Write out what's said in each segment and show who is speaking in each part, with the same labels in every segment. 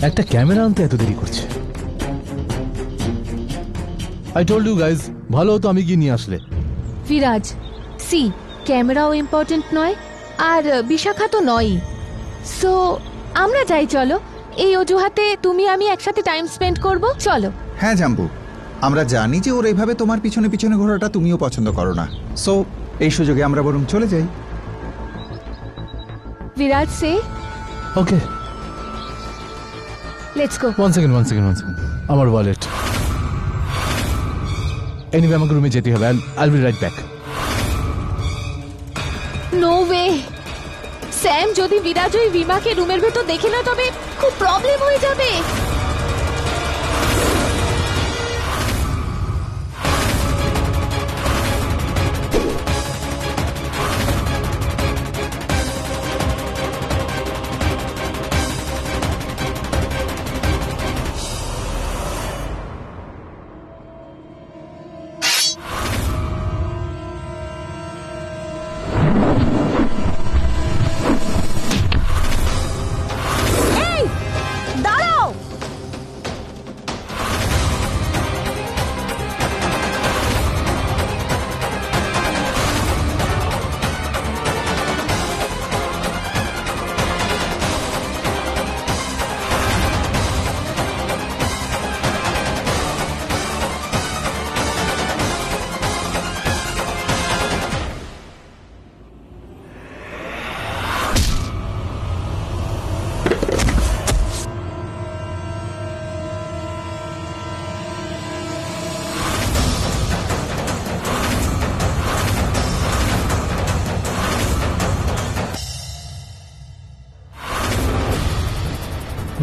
Speaker 1: একটা ক্যামেরা আনতে এত দেরি করছে। আই টোল্ড ইউ গাইজ, ভালো হতো আমি গিয়ে নিয়ে আসলে।
Speaker 2: বিরাজ, সি ক্যামেরাও ইম্পর্টেন্ট নয় আর বিশাখা তো নয়ই। সো আমরা যাই, চলো। এই অজুহাতে তুমি আমি একসাথে টাইম স্পেন্ড করব, চলো।
Speaker 3: হ্যাঁ জাম্বু, আমরা জানি যে ওর এইভাবে তোমার পিছনে পিছনে ঘোরাটা তুমিও পছন্দ করো না। সো এই সুযোগে আমরা বরং চলে যাই।
Speaker 2: বিরাজ, সে
Speaker 1: okay,
Speaker 2: let's go.
Speaker 1: One second আমার ওয়ালেট। এনিওয়ে আমাকে রুমে যেতে হবে। I'll be right back.
Speaker 2: No way Sam, যদি বিরাজ ওই বিমাকে রুমের ভেতর দেখে না তবে খুব প্রবলেম হয়ে যাবে।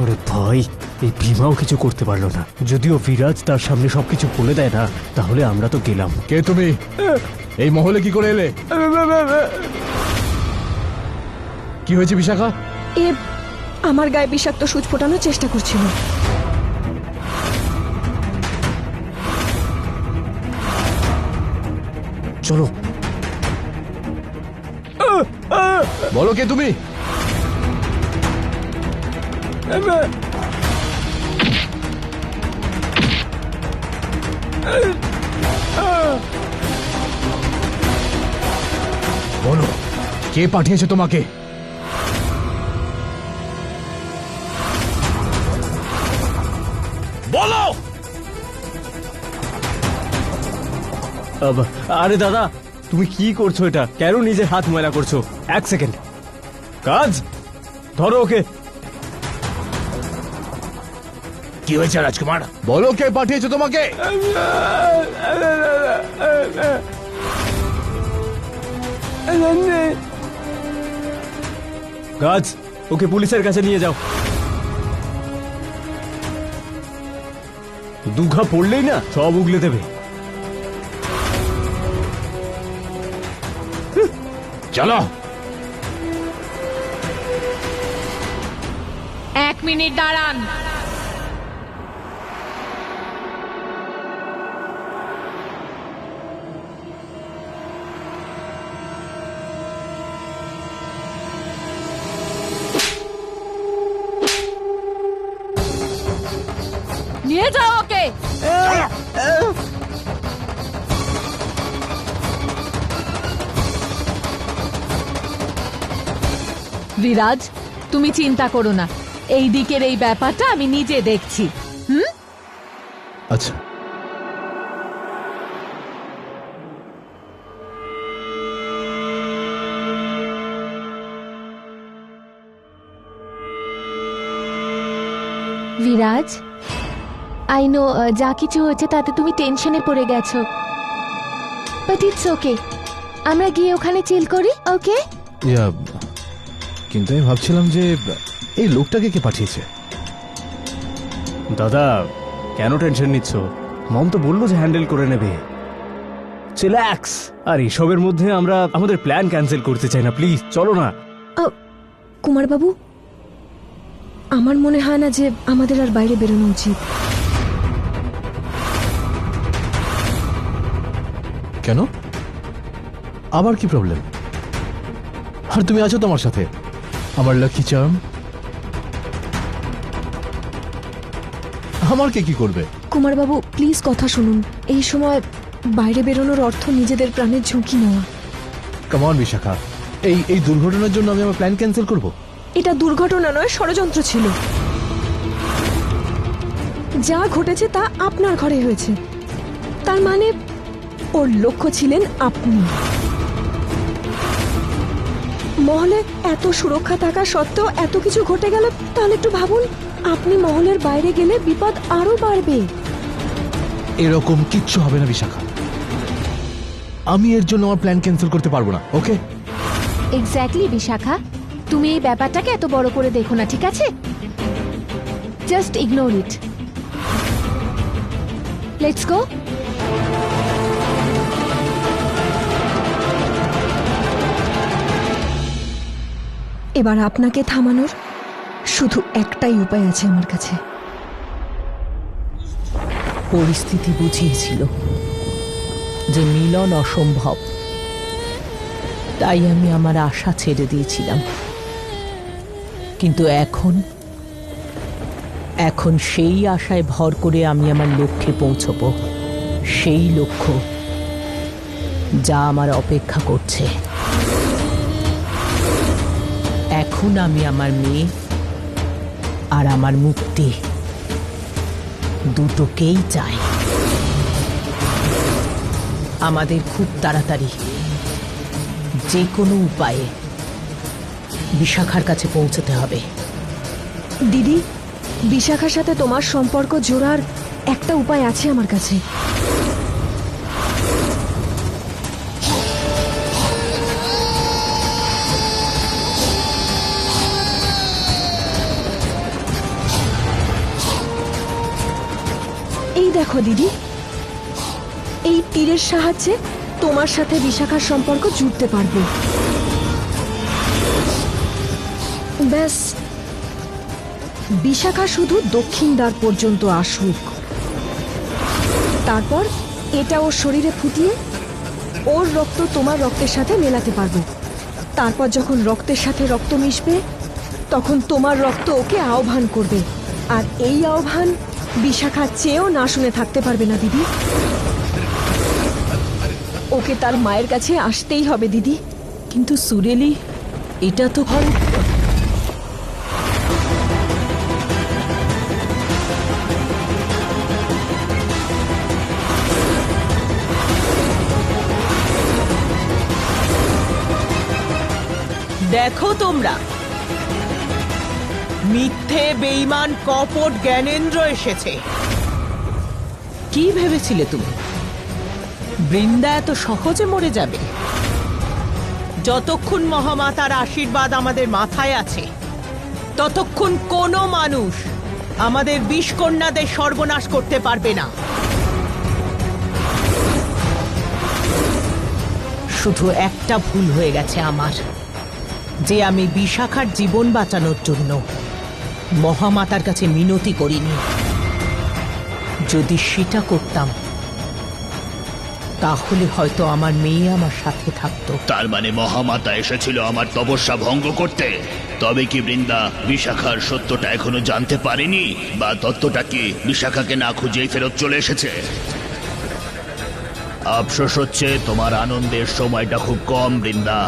Speaker 4: ওরে ভাই, এই ভীমাও কিছু করতে পারলো না। যদিও বিরাজ তার সামনে সবকিছু বলে দেয় না, তাহলে আমরা তো গেলাম।
Speaker 1: কে তুমি? এই মহলে কি করে এলে? কি হয়েছে বিশাখা?
Speaker 5: এ আমার গায়ে বিষাক্ত সুচ ফোটানোর চেষ্টা করছিল।
Speaker 4: চলো।
Speaker 1: বলো কে তুমি? বলো কে পাঠিয়েছে তোমাকে? বলো।
Speaker 4: আরে দাদা, তুমি কি করছো? এটা কেন নিজের হাত ময়লা করছো? এক সেকেন্ড, কাজ ধরো ওকে।
Speaker 1: কি হয়েছে রাজকুমার? বলো কে পাঠিয়েছে তোমাকে?
Speaker 4: কাজ, ওকে পুলিশের কাছে নিয়ে যাও। দুঘা পড়লেই না সব উগলে দেবে।
Speaker 1: চলো।
Speaker 2: 1 মিনিট দাঁড়ান। নিয়ে যাও ওকে। বিরাজ, তুমি চিন্তা করো না, এই দিকের এই ব্যাপারটা আমি নিজে দেখছি।
Speaker 1: আচ্ছা,
Speaker 2: বিরাজ, আই নো যা কিছু হয়েছে তাতে তুমি টেনশনে পড়ে গেছো, বাট ইটস ওকে। আমরা গিয়ে ওখানে চিল করি, ওকে?
Speaker 1: ইয়া, কিন্তু আমি ভাবছিলাম যে এই লোকটাকে কে পাঠিয়েছে।
Speaker 4: দাদা কেন টেনশন নিচ্ছ? মম তো বললো যে হ্যান্ডেল করে নেবে। চিল্যাক্স। আর এসবের মধ্যে আমরা আমাদের প্ল্যান ক্যান্সেল করতে চাই না, প্লিজ চলো না।
Speaker 5: কুমারবাবু, আমার মনে হয় না যে আমাদের আর বাইরে বেরোনো উচিত।
Speaker 1: কেন? আবার কি প্রবলেম? আর তুমি আছো তো আমার সাথে, আমার লাকি চার্ম। আমার কে কি করবে?
Speaker 5: কুমারবাবু প্লিজ কথা শুনুন, এই সময় বাইরে বেরোনোর অর্থ নিজেদের প্রাণের ঝুঁকি নেওয়া।
Speaker 1: কাম অন বিশাখা, এই দুর্ঘটনার জন্য আমি আমার প্ল্যান ক্যান্সেল করব?
Speaker 5: এটা দুর্ঘটনা নয়, ষড়যন্ত্র ছিল। যা ঘটেছে তা আপনার ঘরে হয়েছে, তার মানে ওর লক্ষ্য ছিলেন আপনি। মহলে এত সুরক্ষা থাকা সত্ত্বেও এত কিছু ঘটে গেল, তাহলে একটু ভাবুন, আপনি মহলের বাইরে গেলে বিপদ আরো বাড়বে।
Speaker 1: এরকম কিচ্ছু হবে না বিশাখা, আমি এর জন্য আমার প্ল্যান ক্যান্সেল করতে পারবো না, ওকে?
Speaker 2: এক্স্যাক্টলি বিশাখা, তুমি এই ব্যাপারটাকে এত বড় করে দেখো না, ঠিক আছে? Just ignore it. Let's go.
Speaker 5: এবার আপনাকে থামানোর শুধু একটাই উপায় আছে আমার কাছে।
Speaker 6: পরিস্থিতি বুঝিয়েছিল যে মিলন অসম্ভব, তাই আমি আমার আশা ছেড়ে দিয়েছিলাম। কিন্তু এখন সেই আশায় ভর করে আমি আমার লক্ষ্যে পৌঁছবো, সেই লক্ষ্য যা আমার অপেক্ষা করছে। এখন আমি আমার মেয়ে আর আমার মুক্তি দুটোকেই চাই। আমাদের খুব তাড়াতাড়ি যে কোনো উপায়ে বিশাখার কাছে পৌঁছতে হবে।
Speaker 5: দিদি, বিশাখার সাথে তোমার সম্পর্ক জোড়ার একটা উপায় আছে আমার কাছে। এই দেখো দিদি, এই তীরের সাহায্যে তোমার সাথে বিশাখার সম্পর্ক জুড়তে পারবো। ব্যাস, বিশাখা শুধু দক্ষিণ দ্বার পর্যন্ত আসুক, তারপর এটা ওর শরীরে ফুটিয়ে ওর রক্ত তোমার রক্তের সাথে মেলাতে পারবো। তারপর যখন রক্তের সাথে রক্ত মিশবে, তখন তোমার রক্ত ওকে আহ্বান করবে, আর এই আহ্বান বিশাখা চেয়েও না শুনে থাকতে পারবে না দিদি। ওকে তার মায়ের কাছে আসতেই হবে দিদি।
Speaker 6: কিন্তু সুরেলি, এটা তো হয়। দেখো তোমরা, মিথ্যে বেঈমান কপট জ্ঞানেন্দ্র এসেছে। কি ভেবেছিলে তুমি বৃন্দা এত সহজে মরে যাবে? যতক্ষণ মহামাতার আশীর্বাদ আমাদের মাথায় আছে, ততক্ষণ কোনো মানুষ আমাদের বিষকন্যাদের সর্বনাশ করতে পারবে না। শুধু একটা ভুল হয়ে গেছে আমার, যে আমি বিশাখার জীবন বাঁচানোর জন্য মহামাতার কাছে মিনতি করিনি। যদি সেটা করতাম, তাহলে হয়তো আমার মেয়ে আমার সাথে থাকতো।
Speaker 7: তার মানে মহামাতা এসেছিল আমার তপস্যা ভঙ্গ করতে? তবে কি বৃন্দা বিশাখার সত্যটা এখনো জানতে পারেনি, বা তত্ত্বটা কি বিশাখাকে না খুঁজেই ফেরত চলে এসেছে? আফসোস হচ্ছে তোমার আনন্দের সময়টা খুব কম বৃন্দা।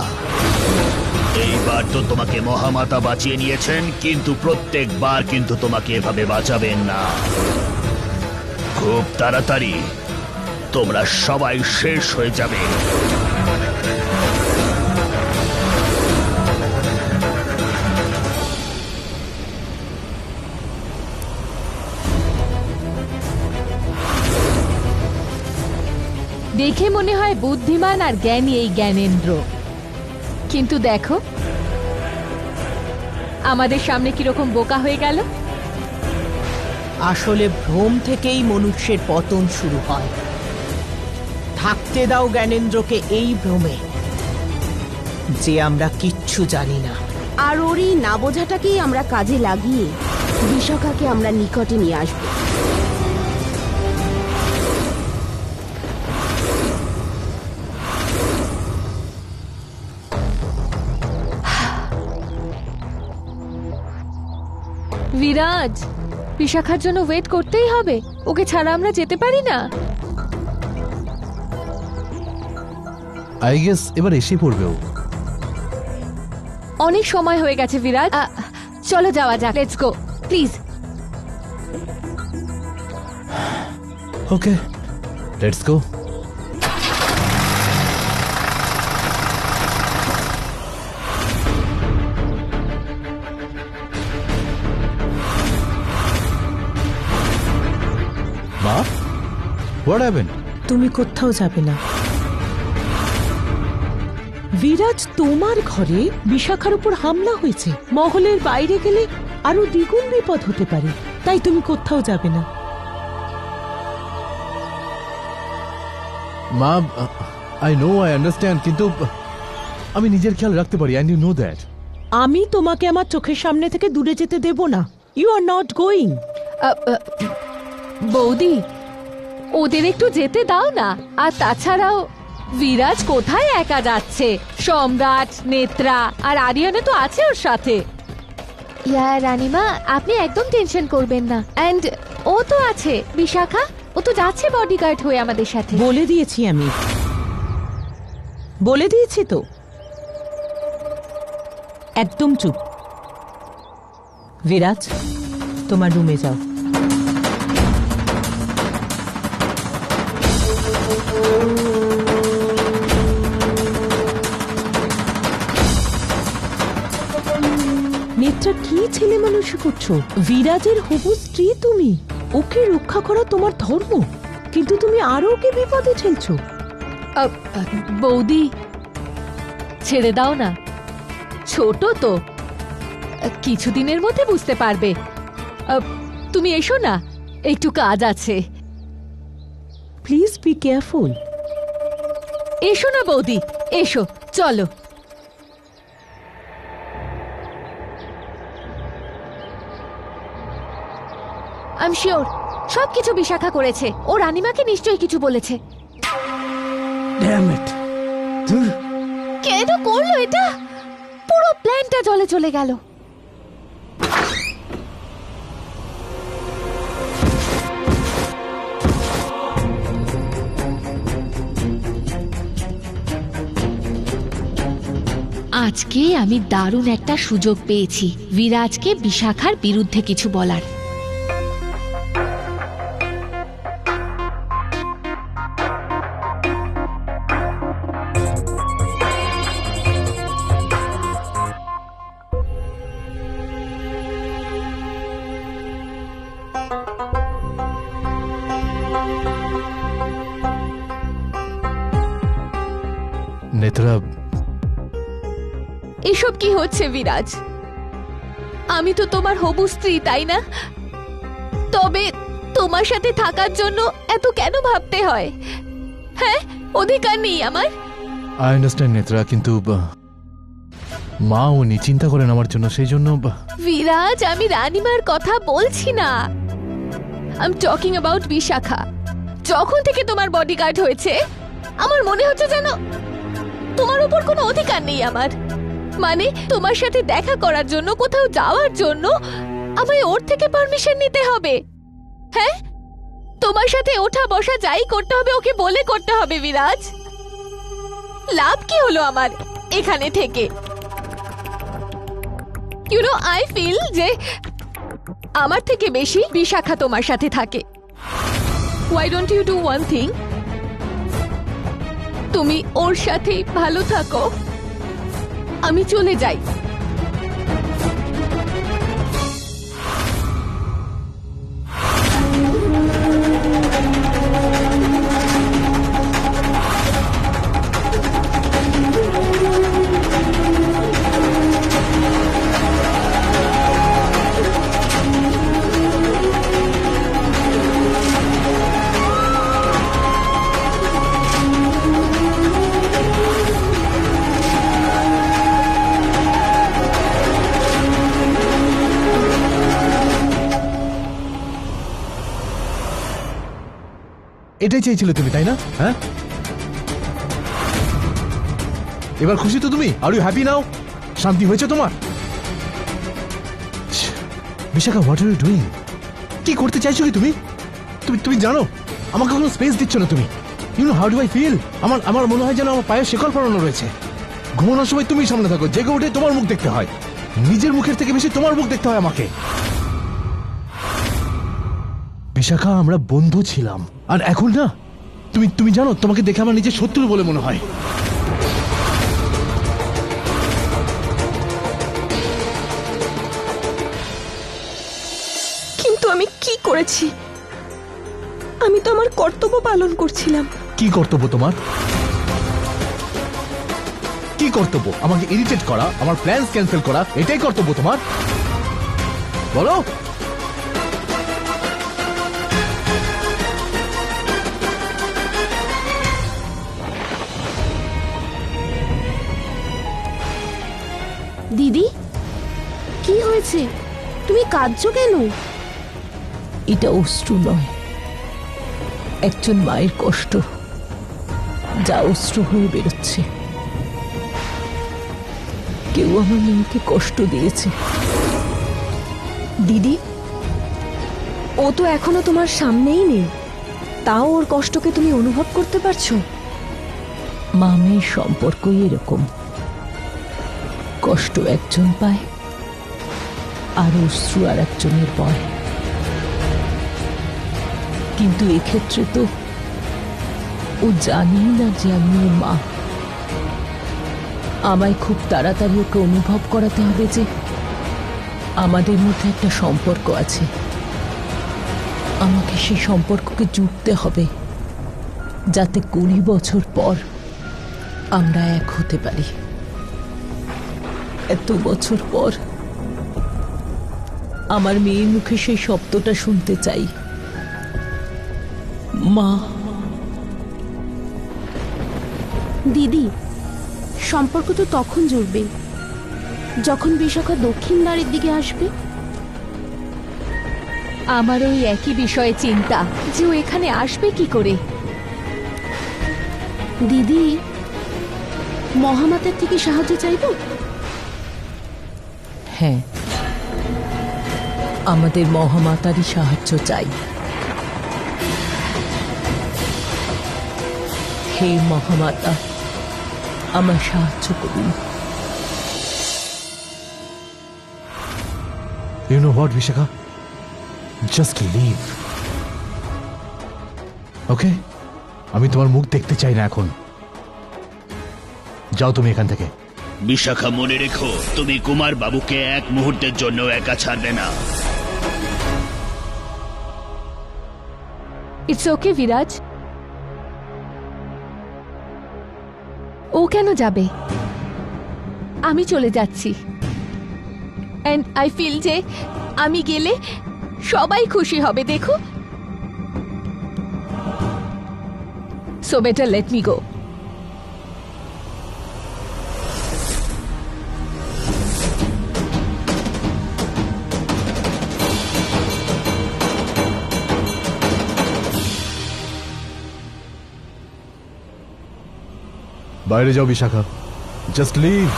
Speaker 7: এইবার তো তোমাকে মহামাতা বাঁচিয়ে নিয়েছেন, কিন্তু প্রত্যেকবার কিন্তু তোমাকে এভাবে বাঁচাবেন না। খুব তাড়াতাড়ি তোমরা সবাই শেষ হয়ে যাবে।
Speaker 2: দেখে মনে হয় বুদ্ধিমান আর জ্ঞানী এই জ্ঞানেন্দ্র, কিন্তু দেখো আমাদের সামনে কিরকম বোকা হয়ে গেল।
Speaker 6: আসলে ভ্রম থেকেই মনুষ্যের পতন শুরু হয়। থাকতে দাও জ্ঞানেন্দ্রকে এই ভ্রমে যে আমরা কিচ্ছু জানি না।
Speaker 8: আর ওর এই না বোঝাটাকেই আমরা কাজে লাগিয়ে বিশাখাকে আমরা নিকটে নিয়ে আসব।
Speaker 2: বিরাজ, বিশাখার জন্য ওয়েট করতেই হবে, ওকে ছাড়া আমরা যেতে পারি না।
Speaker 1: আই গেস এবার এসে পড়বে ও।
Speaker 2: অনেক সময় হয়ে গেছে বিরাজ, চলো যাওয়া যাক, let's go please.
Speaker 1: Okay, let's গো। মা, হোয়াট হ্যাপেন্ড?
Speaker 6: তুমি কোথাও যাবে না বিরাজ। তোমার ঘরে বিশাখার উপর হামলা হয়েছে। মহলের বাইরে গেলে আরো দ্বিগুণ বিপদ হতে পারে, তাই তুমি কোথাও যাবে না।
Speaker 1: মা, আই নো, আই আন্ডারস্ট্যান্ড, কিন্তু আমি নিজের খেয়াল রাখতে পারি, অ্যান্ড ইউ নো দ্যাট।
Speaker 6: আমি তোমাকে আমার চোখের সামনে থেকে দূরে যেতে দেব না। You are not going.
Speaker 2: বৌদি, ওদের একটু যেতে দাও না। আর তাছাড়াও বিরাজ কোথায় একা যাচ্ছে? সম্রাট, নেত্রা আর আরিয়ানা তো আছে ওর সাথে। ইয়া রানীমা, আপনি একদম টেনশন করবেন না। এন্ড ও তো আছে, বিশাখা, ও তো যাচ্ছে বডিগার্ড হয়ে আমাদের সাথে।
Speaker 6: বলে দিয়েছি আমি, বলে দিয়েছি তো। একদম চুপ। বিরাজ, তোমার রুমে যাও। নেত্রা, কি ছেলে মানুষ করছো? বিরাজের হবু স্ত্রী তুমি, ওকে রক্ষা করা তোমার ধর্ম, কিন্তু তুমি আরো ওকে বিপদে ঠেলছো।
Speaker 2: বৌদি, ছেড়ে দাও না, ছোট তো, কিছুদিনের মধ্যে বুঝতে পারবে। তুমি এসো না, একটু কাজ আছে।
Speaker 6: Please be careful.
Speaker 2: এসো না বৌদি, এসো, চলো। আই এম শিওর সবকিছু বিশাখা করেছে। ও রানীমাকে নিশ্চয়ই কিছু বলেছে।
Speaker 4: Damn it! ধুর!
Speaker 2: কেন করলো এটা? পুরো প্ল্যানটা জলে চলে গেল। আজকে আমি দারুণ একটা সুযোগ পেয়েছি বিরাজকে বিশাখার বিরুদ্ধে কিছু বলার।
Speaker 1: নেত্রা,
Speaker 2: এসব কি হচ্ছে বিরাজ? আমি তো তোমার হবু স্ত্রী, তাই না? তবে তোমার সাথে থাকার জন্য এত কেন ভাবতে হয়? হ্যাঁ, অধিকার নেই আমার?
Speaker 1: আই আন্ডারস্ট্যান্ড নেত্রা, কিন্তু মা উনি চিন্তা করেন আমার জন্য, সেই জন্য।
Speaker 2: বিরাজ, আমি রানীমার কথা বলছি না, I am talking about Bishakha. যখন থেকে তোমার বডিগার্ড হয়েছে আমার মনে হচ্ছে যেন তোমার উপর কোনো অধিকার নেই আমার। মানে তোমার সাথে দেখা করার জন্য, কোথাও যাওয়ার জন্য আমায় ওর থেকে পারমিশন নিতে হবে। হ্যাঁ, তোমার সাথে ওঠা বসা যাই করতে হবে ওকে বলে করতে হবে। বিরাজ, লাভ কি হলো আমার এখানে থেকে? ইউ নো, আই ফিল যে আমার থেকে বেশি বিশাখা তোমার সাথে থাকে। Why don't you do one thing? তুমি ওর সাথে ভালো থাকো, আমি চলে যাই।
Speaker 1: এটাই চেয়েছিলে তুমি, তাই না? হ্যাঁ, এবার খুশি তো তুমি? Are you happy now? শান্তি হয়েছে তোমার? Bishakha, what are you doing? কি করতে চাইছো কি তুমি? তুমি তুমি জানো আমাকে কোনো স্পেস দিচ্ছ না তুমি। You know how do I feel? আমার মনে হয় যেন আমার পায়ে শেকল পরানো রয়েছে। ঘুমানোর সময় তুমি সামনে থাকো, জেগে উঠে তোমার মুখ দেখতে হয়। নিজের মুখের থেকে বেশি তোমার মুখ দেখতে হয় আমাকে। বিশাখা, আমরা বন্ধু ছিলাম, আর এখন না, তুমি তুমি জানো তোমাকে দেখে আমার নিজের শত্রু বলে মনে হয়।
Speaker 5: কিন্তু আমি কি করেছি? আমি তো আমার কর্তব্য পালন করছিলাম।
Speaker 1: কি কর্তব্য তোমার? কি কর্তব্য? আমাকে ইরিটেট করা, আমার প্ল্যানস ক্যান্সেল করা, এটাই কর্তব্য তোমার? বলো।
Speaker 8: দিদি, কি হয়েছে? তুমি কাঁদছো কেন?
Speaker 6: এটা অশ্রু নয়, একজন মায়ের কষ্ট, যা অশ্রু হয়ে বেরোচ্ছে। কেউ আমার মেয়েকে কষ্ট দিয়েছে।
Speaker 5: দিদি, ও তো এখনো তোমার সামনেই নেই, তাও ওর কষ্টকে তুমি অনুভব করতে পারছো?
Speaker 6: মা মেয়ের সম্পর্কই এরকম, কষ্ট একজন পায় আর অশ্রু আর একজনের বয়। কিন্তু এক্ষেত্রে তো ও জানেই না যে আমি ওর মা। আমায় খুব তাড়াতাড়ি ওকে অনুভব করাতে হবে যে আমাদের মধ্যে একটা সম্পর্ক আছে। আমাকে সেই সম্পর্ককে জুড়তে হবে, যাতে 20 বছর পর আমরা এক হতে পারি। এত বছর পর আমার মেয়ের মুখে সেই শব্দটা শুনতে চাই, মা।
Speaker 8: দিদি, সম্পর্ক তো তখন জুড়বে যখন বিশাখা দক্ষিণ দ্বারের দিকে আসবে।
Speaker 2: আমার ওই একই বিষয়ে চিন্তা যে ও এখানে আসবে কি করে।
Speaker 8: দিদি, মহামাতার থেকে সাহায্য চাইবো?
Speaker 6: হ্যাঁ, আমাদের মহামাতারই সাহায্য চাই। হে মহামাতা, আমার সাহায্য করুন।
Speaker 1: You know what Vishakha, just leave, okay? আমি তোমার মুখ দেখতে চাই না এখন। যাও তুমি এখান থেকে।
Speaker 7: বিশাখা, মনে রেখো, তুমি কুমার বাবুকে এক মুহূর্তের জন্য একা ছাড়বে না।
Speaker 2: ইটস ওকে বিরাজ, ও কেন যাবে? আমি চলে যাচ্ছি, এন্ড আই ফিল যে আমি গেলে সবাই খুশি হবে, দেখো। So better let me go.
Speaker 1: বাইরে যাও বিশাখা, জাস্ট লিভ।